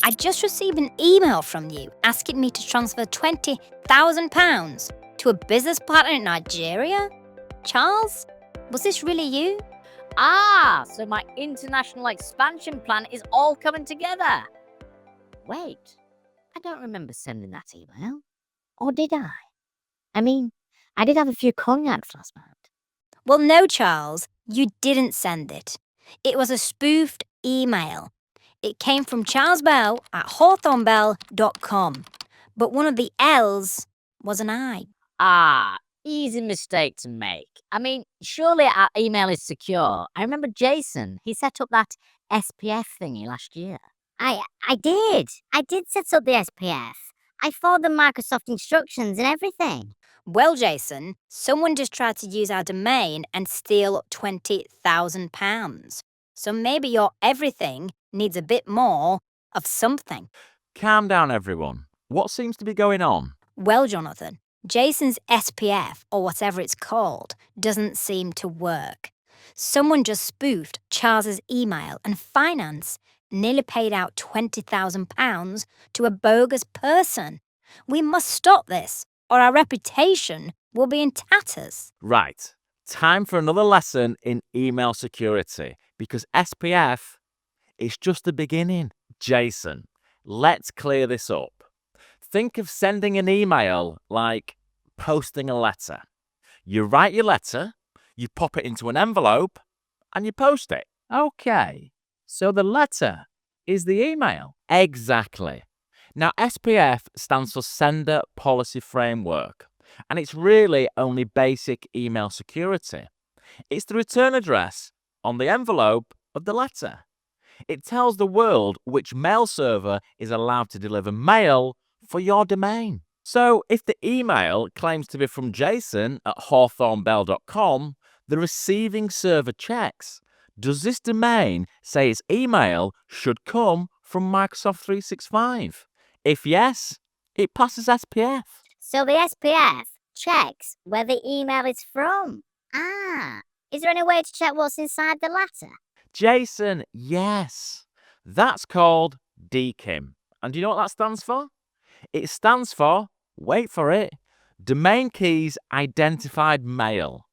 I just received an email from you asking me to transfer £20,000 to a business partner in Nigeria? Charles, was this really you? Ah, so my international expansion plan is all coming together. Wait, I don't remember sending that email. Or did I? I mean, I did have a few cognacs last night. Well, no, Charles, you didn't send it. It was a spoofed email. It came from Charles Bell at hawthornbell.com, but one of the L's was an I. Ah, easy mistake to make. I mean, surely our email is secure. I remember Jason, he set up that SPF thingy last year. I did set up the SPF. I followed the Microsoft instructions and everything. Well, Jason, someone just tried to use our domain and steal £20,000. So maybe your everything needs a bit more of something. Calm down, everyone. What seems to be going on? Well, Jonathan, Jason's SPF, or whatever it's called, doesn't seem to work. Someone just spoofed Charles's email, and finance nearly paid out £20,000 to a bogus person. We must stop this, or our reputation will be in tatters. Right. Time for another lesson in email security, because SPF is just the beginning. Jason, let's clear this up. Think of sending an email like posting a letter. You write your letter, you pop it into an envelope, and you post it. Okay, so the letter is the email. Exactly. Now, SPF stands for Sender Policy Framework, and it's really only basic email security. It's the return address on the envelope of the letter. It tells the world which mail server is allowed to deliver mail for your domain. So if the email claims to be from Jason at hawthornbell.com, the receiving server checks, does this domain say its email should come from Microsoft 365? If yes, it passes SPF. So the SPF checks where the email is from. Is there any way to check what's inside the letter? Jason, yes. That's called DKIM. And do you know what that stands for? It stands for, wait for it, Domain Keys Identified Mail.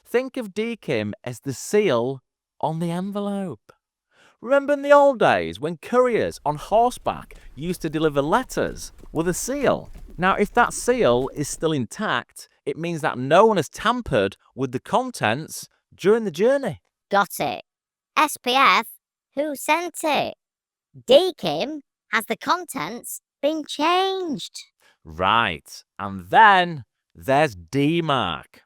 Think of DKIM as the seal on the envelope. Remember in the old days when couriers on horseback used to deliver letters with a seal? Now, if that seal is still intact, it means that no one has tampered with the contents during the journey. Got it. SPF, who sent it? DKIM, has the contents been changed? Right, and then there's DMARC.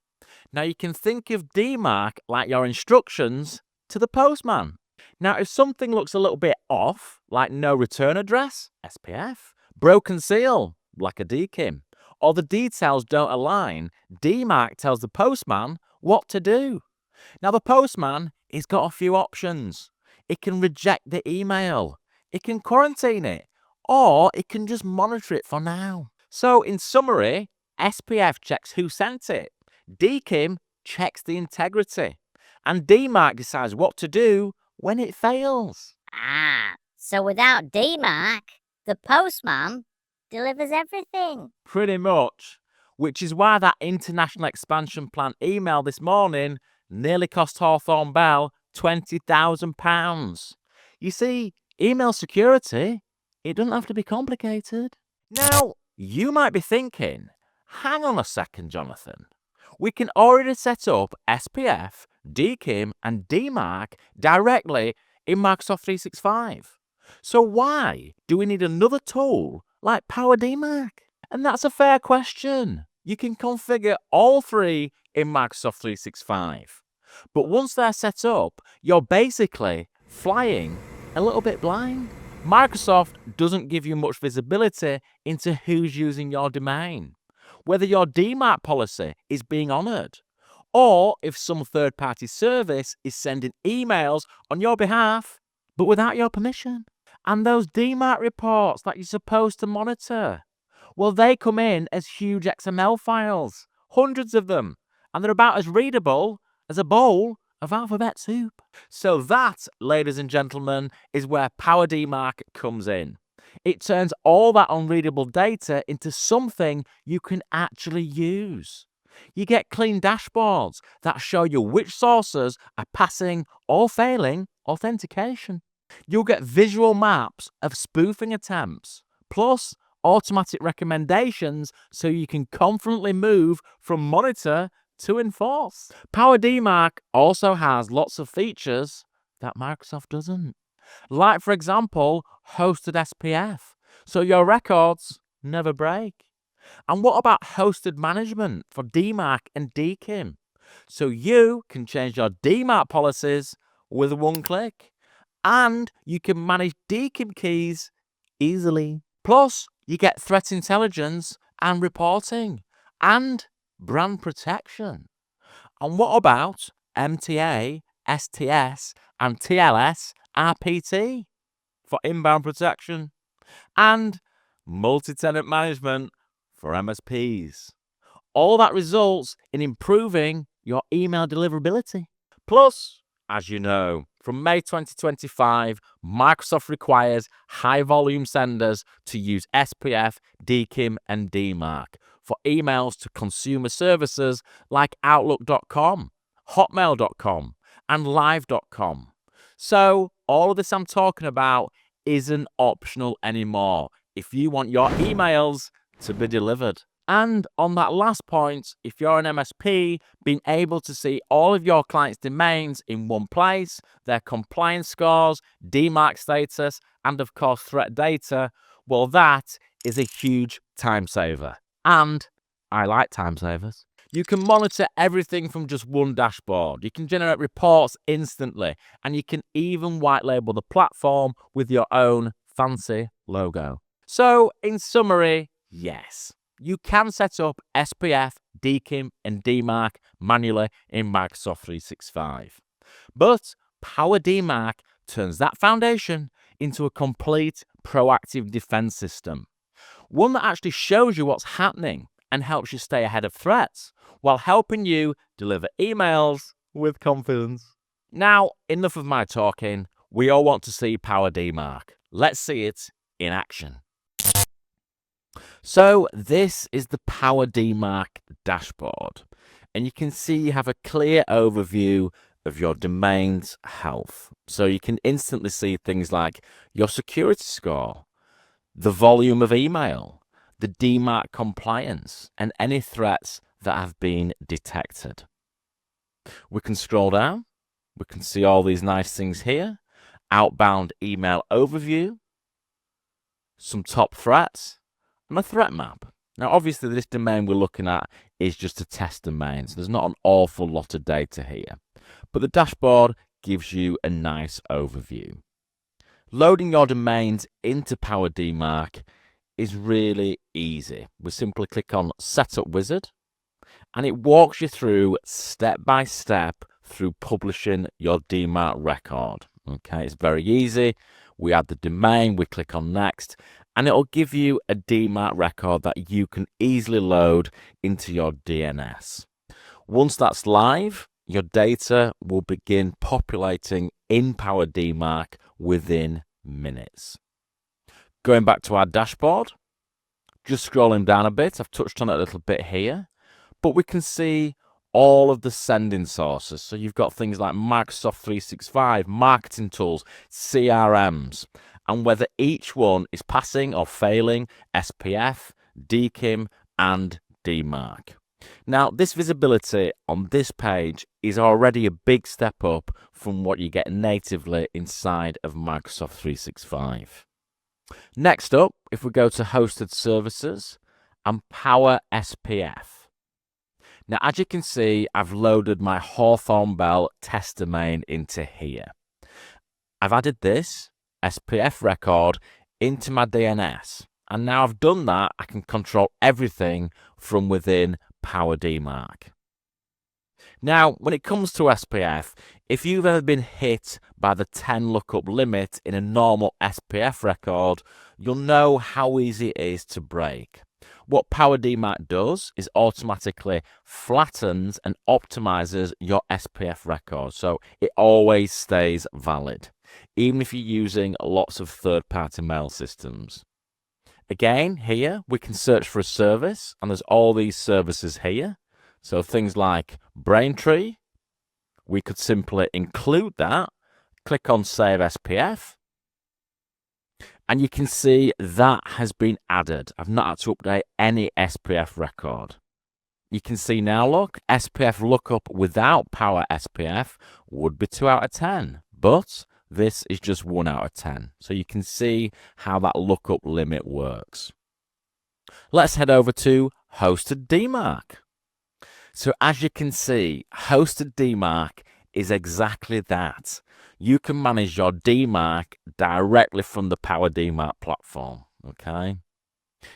Now you can think of DMARC like your instructions to the postman. Now if something looks a little bit off, like no return address, SPF, broken seal, like a DKIM, or the details don't align, DMARC tells the postman what to do. Now the postman, he's got a few options. It can reject the email, it can quarantine it, or it can just monitor it for now. So in summary, SPF checks who sent it, DKIM checks the integrity, and DMARC decides what to do when it fails. So without DMARC, the postman delivers everything. Pretty much, which is why that international expansion plan email this morning nearly cost Hawthorne Bell £20,000. You see, email security, it doesn't have to be complicated. Now, you might be thinking, hang on a second, Jonathan. We can already set up SPF, DKIM, and DMARC directly in Microsoft 365. So why do we need another tool like PowerDMARC? And that's a fair question. You can configure all three in Microsoft 365. But once they're set up, you're basically flying a little bit blind. Microsoft doesn't give you much visibility into who's using your domain, whether your DMARC policy is being honoured, or if some third-party service is sending emails on your behalf, but without your permission. And those DMARC reports that you're supposed to monitor, well, they come in as huge XML files, hundreds of them, and they're about as readable as a bowl of alphabet soup. So that, ladies and gentlemen, is where PowerDMARC comes in. It turns all that unreadable data into something you can actually use. You get clean dashboards that show you which sources are passing or failing authentication. You'll get visual maps of spoofing attempts, plus automatic recommendations so you can confidently move from monitor to enforce. PowerDMARC also has lots of features that Microsoft doesn't. Like, for example, hosted SPF, so your records never break. And what about hosted management for DMARC and DKIM? So you can change your DMARC policies with one click. And you can manage DKIM keys easily. Plus, you get threat intelligence and reporting and brand protection. And what about MTA-STS and TLS-RPT for inbound protection? And multi-tenant management for MSPs. All that results in improving your email deliverability. Plus, as you know, from May 2025, Microsoft requires high-volume senders to use SPF, DKIM, and DMARC for emails to consumer services like Outlook.com, Hotmail.com, and Live.com. So all of this I'm talking about isn't optional anymore if you want your emails to be delivered. And on that last point, if you're an MSP, being able to see all of your clients' domains in one place, their compliance scores, DMARC status, and of course threat data, well, that is a huge time saver. And I like time savers. You can monitor everything from just one dashboard. You can generate reports instantly, and you can even white label the platform with your own fancy logo. So in summary, yes, you can set up SPF, DKIM, and DMARC manually in Microsoft 365. But PowerDMARC turns that foundation into a complete proactive defense system. One that actually shows you what's happening and helps you stay ahead of threats while helping you deliver emails with confidence. Now, enough of my talking. We all want to see PowerDMARC. Let's see it in action. So this is the PowerDMARC dashboard, and you can see you have a clear overview of your domain's health. So you can instantly see things like your security score, the volume of email, the DMARC compliance, and any threats that have been detected. We can scroll down. We can see all these nice things here. Outbound email overview, some top threats, and a threat map. Now, obviously, this domain we're looking at is just a test domain, so there's not an awful lot of data here. But the dashboard gives you a nice overview. Loading your domains into PowerDMARC is really easy. We simply click on Setup Wizard, and it walks you through step by step through publishing your DMARC record. Okay, it's very easy. We add the domain, we click on Next, and it'll give you a DMARC record that you can easily load into your DNS. Once that's live, your data will begin populating in PowerDMARC within minutes. Going back to our dashboard, just scrolling down a bit, I've touched on it a little bit here, but we can see all of the sending sources. So you've got things like Microsoft 365, marketing tools, CRMs, and whether each one is passing or failing SPF, DKIM, and DMARC. Now, this visibility on this page is already a big step up from what you get natively inside of Microsoft 365. Next up, if we go to Hosted Services and Power SPF. Now, as you can see, I've loaded my Hawthorne Bell test domain into here. I've added this SPF record into my DNS. And now I've done that, I can control everything from within PowerDMARC. Now, when it comes to SPF, if you've ever been hit by the 10 lookup limit in a normal SPF record, you'll know how easy it is to break. What PowerDMARC does is automatically flattens and optimizes your SPF record, so it always stays valid, even if you're using lots of third-party mail systems. Again, here we can search for a service, and there's all these services here. So things like Braintree, we could simply include that, click on Save SPF, and you can see that has been added. I've not had to update any SPF record. You can see now, look, SPF Lookup without Power SPF would be 2 out of 10, but this is just 1 out of 10. So you can see how that lookup limit works. Let's head over to Hosted DMARC. So as you can see, Hosted DMARC is exactly that. You can manage your DMARC directly from the PowerDMARC platform, okay?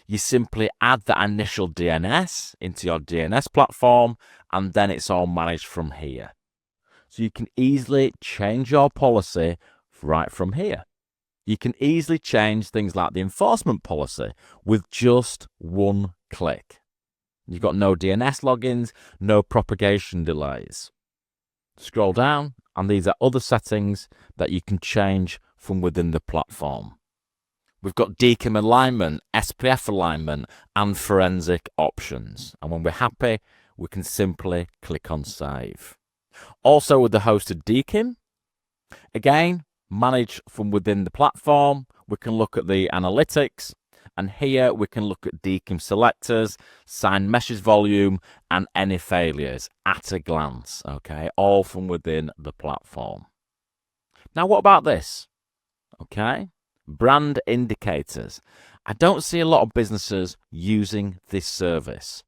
You simply add the initial DNS into your DNS platform, and then it's all managed from here. So you can easily change your policy right from here. You can easily change things like the enforcement policy with just one click. You've got no DNS logins, no propagation delays. Scroll down, and these are other settings that you can change from within the platform. We've got DKIM alignment, SPF alignment, and forensic options. And when we're happy, we can simply click on Save. Also with the hosted DKIM, again, manage from within the platform. We can look at the analytics, and here we can look at DKIM selectors, signed message volume, and any failures at a glance, okay, all from within the platform. Now, what about this? Okay, brand indicators. I don't see a lot of businesses using this service,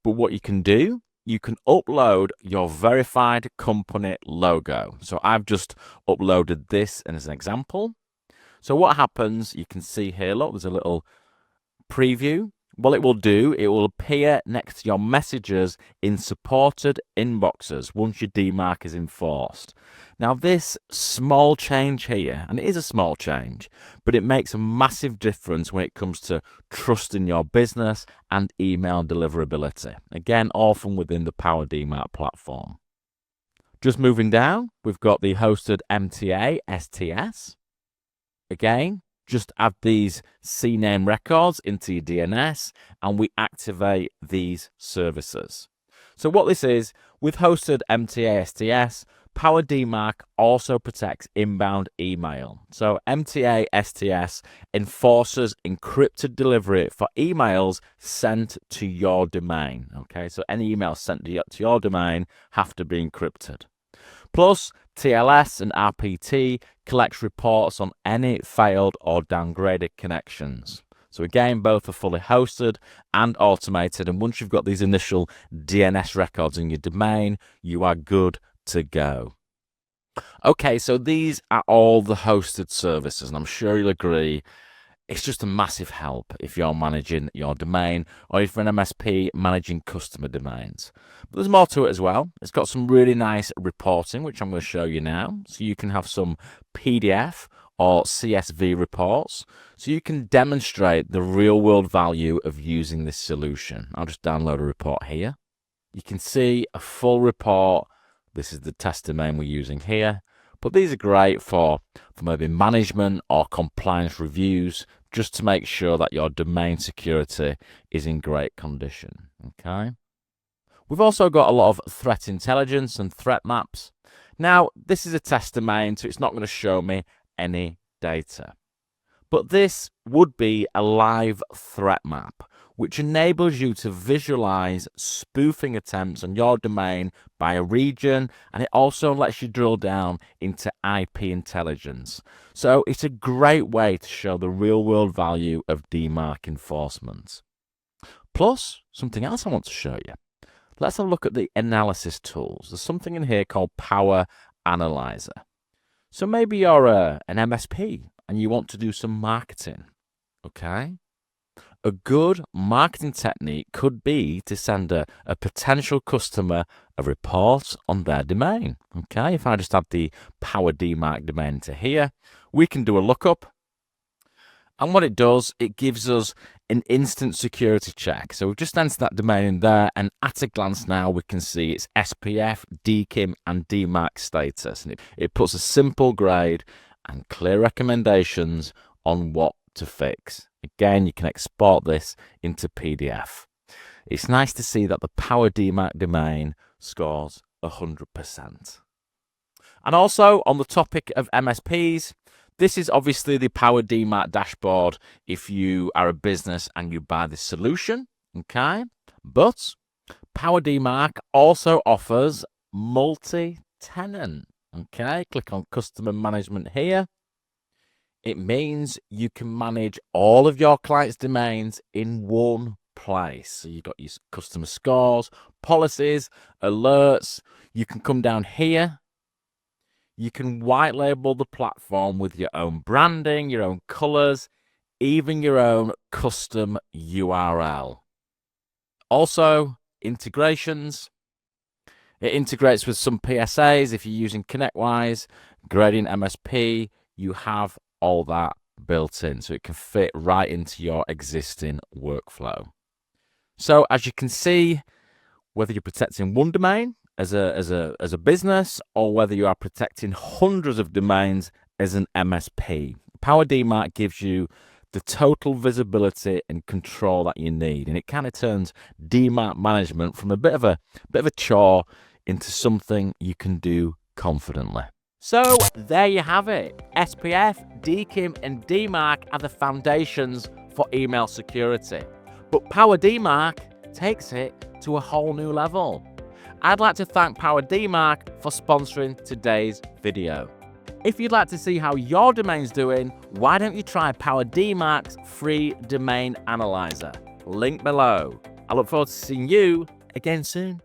but what you can do, you can upload your verified company logo. So I've just uploaded this as an example. So what happens, you can see here, look, there's a little preview. What it will do, it will appear next to your messages in supported inboxes once your DMARC is enforced. Now this small change here, and it is a small change, but it makes a massive difference when it comes to trusting your business and email deliverability. Again, all from within the PowerDMARC platform. Just moving down, we've got the hosted MTA-STS. Again, just add these CNAME records into your DNS, and we activate these services. So what this is, with hosted MTA-STS, PowerDMARC also protects inbound email. So MTA-STS enforces encrypted delivery for emails sent to your domain. Okay, so any emails sent to your domain have to be encrypted. Plus, TLS and RPT collects reports on any failed or downgraded connections. So again, both are fully hosted and automated, and once you've got these initial DNS records in your domain, you are good to go. Okay, so these are all the hosted services, and I'm sure you'll agree it's just a massive help if you're managing your domain or if you're an MSP managing customer domains. But there's more to it as well. It's got some really nice reporting, which I'm going to show you now. So you can have some PDF or CSV reports, so you can demonstrate the real world value of using this solution. I'll just download a report here. You can see a full report. This is the test domain we're using here. But these are great for maybe management or compliance reviews, just to make sure that your domain security is in great condition. Okay. We've also got a lot of threat intelligence and threat maps. Now, this is a test domain, so it's not going to show me any data. But this would be a live threat map, which enables you to visualize spoofing attempts on your domain by a region, and it also lets you drill down into IP intelligence. So it's a great way to show the real-world value of DMARC enforcement. Plus, something else I want to show you. Let's have a look at the analysis tools. There's something in here called Power Analyzer. So maybe you're an MSP and you want to do some marketing, okay? A good marketing technique could be to send a potential customer a report on their domain. Okay, if I just add the PowerDMARC domain to here, we can do a lookup. And what it does, it gives us an instant security check. So we've just entered that domain in there, and at a glance now we can see its SPF, DKIM, and DMARC status. And it puts a simple grade and clear recommendations on what to fix. Again, you can export this into PDF. It's nice to see that the PowerDMARC domain scores 100%. And also, on the topic of MSPs, this is obviously the PowerDMARC dashboard if you are a business and you buy this solution, okay? But PowerDMARC also offers multi-tenant, okay? Click on Customer Management here. It means you can manage all of your clients' domains in one place. So you've got your customer scores, policies, alerts. You can come down here. You can white label the platform with your own branding, your own colors, even your own custom URL. Also, integrations. It integrates with some PSAs. If you're using ConnectWise, Gradient MSP, you have all that built in, so it can fit right into your existing workflow. So as you can see, whether you're protecting one domain as a business, or whether you are protecting hundreds of domains as an MSP, PowerDMARC gives you the total visibility and control that you need, and it kind of turns DMARC management from a bit of a chore into something you can do confidently. So there you have it. SPF, DKIM, and DMARC are the foundations for email security, but PowerDMARC takes it to a whole new level. I'd like to thank PowerDMARC for sponsoring today's video. If you'd like to see how your domain's doing, why don't you try PowerDMARC's free domain analyzer? Link below. I look forward to seeing you again soon.